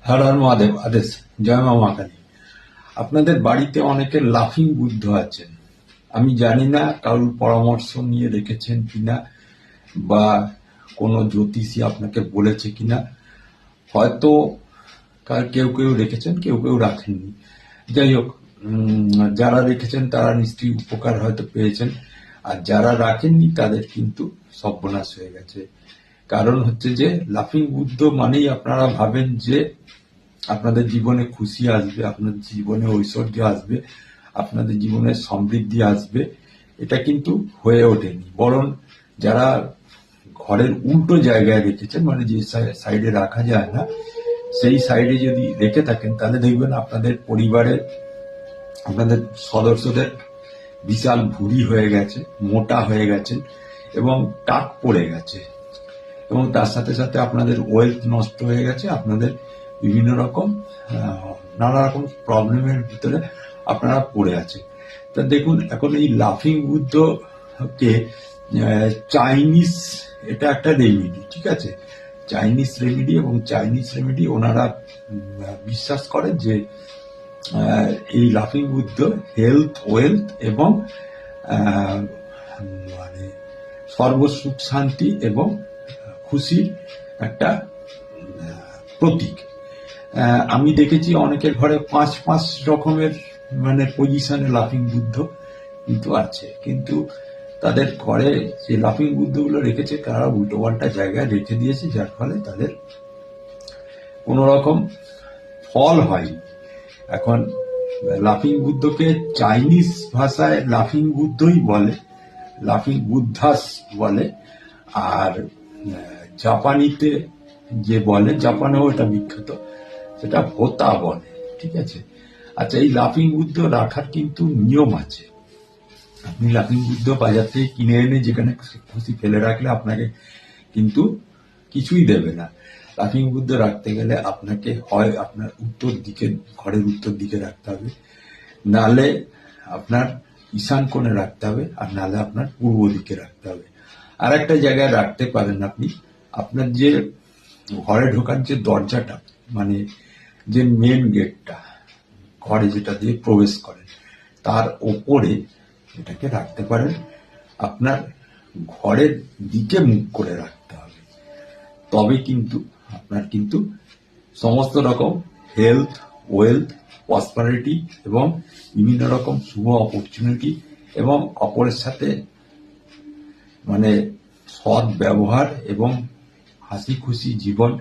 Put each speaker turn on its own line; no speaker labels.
হর হর মহাদেব আদেশ। জয় মা মা কালী। আপনাদের বাড়িতে অনেকের লাফিং বুদ্ধ আছেন। আমি জানি না কারোর পরামর্শ নিয়ে রেখেছেন কিনা বা কোনো জ্যোতিষী আপনাকে বলেছে কিনা। হয়তো কেউ কেউ রেখেছেন, কেউ কেউ রাখেননি। যাই হোক, যারা রেখেছেন তারা নিশ্চয়ই উপকার হয়তো পেয়েছেন, আর যারা রাখেননি তাদের কিন্তু সর্বনাশ হয়ে গেছে। কারণ হচ্ছে যে লাফিং বুদ্ধ মানেই আপনারা ভাবেন যে আপনাদের জীবনে খুশি আসবে, আপনাদের জীবনে ঐশ্বর্য আসবে, আপনাদের জীবনে সমৃদ্ধি আসবে। এটা কিন্তু হয়ে ওঠেনি। বরং যারা ঘরের উল্টো জায়গায় রেখেছেন, মানে যে সাইডে রাখা যায় না, সেই সাইডে যদি রেখে থাকেন তাহলে দেখবেন আপনাদের পরিবারের, আপনাদের সদস্যদের বিশাল ভুঁড়ি হয়ে গেছে, মোটা হয়ে গেছেন এবং টাক পড়ে গেছে, এবং তার সাথে সাথে আপনাদের ওয়েলথ নষ্ট হয়ে গেছে। আপনাদের বিভিন্ন রকম নানা রকম প্রবলেমের ভিতরে আপনারা পড়ে আছে। তা দেখুন, এখন এই লাফিং বুদ্ধকে চাইনিজ, এটা একটা রেমিডি, ঠিক আছে, চাইনিজ রেমিডি। এবং চাইনিজ রেমিডি ওনারা বিশ্বাস করেন যে এই লাফিং বুদ্ধ হেলথ, ওয়েলথ এবং মানে সর্বসুখ শান্তি এবং খুশির একটা প্রতীক। আমি দেখেছি অনেকের ঘরে 5 রকমের মানে পজিশনে লাফিং বুদ্ধ কিন্তু আছে, কিন্তু তাদের ঘরে যে লাফিং বুদ্ধগুলো রেখেছে তারা উল্টো পাল্টা জায়গায় রেখে দিয়েছে, যার ফলে তাদের কোন রকম ফল হয়নি। এখন লাফিং বুদ্ধকে চাইনিজ ভাষায় লাফিং বুদ্ধই বলে, লাফিং বুদ্ধাস বলে, আর জাপানিতে যে বলে, জাপানেও এটা বিখ্যাত, সেটা হোতা বলে, ঠিক আছে। আচ্ছা, এই লাফিং বুদ্ধ রাখার কিন্তু নিয়ম আছে। আপনি লাফিং বুদ্ধ বাজার থেকে কিনে এনে যেখানে খুশি ফেলে রাখলে আপনাকে কিন্তু কিছুই দেবে না। লাফিং বুদ্ধ রাখতে গেলে আপনাকে হয় আপনার উত্তর দিকে, ঘরের উত্তর দিকে রাখতে হবে, নালে আপনার ঈশান কোণে রাখতে হবে, আর নালে আপনার পূর্ব দিকে রাখতে হবে। আর একটা জায়গায় রাখতে পারেন আপনি, আপনার যে ঘরে ঢোকার যে দরজাটা, মানে যে মেন গেটটা, ঘরে যেটা দিয়ে প্রবেশ করেন, তার ওপরে এটাকে রাখতে পারেন। আপনার ঘরের দিকে মুখ করে রাখতে হবে, তবে কিন্তু আপনার কিন্তু সমস্ত রকম হেলথ, ওয়েলথ, প্রসপারিটি এবং বিভিন্ন রকম শুভ অপরচুনিটি এবং অপরের সাথে মানে সৎ ব্যবহার এবং হাসি খুশি জীবন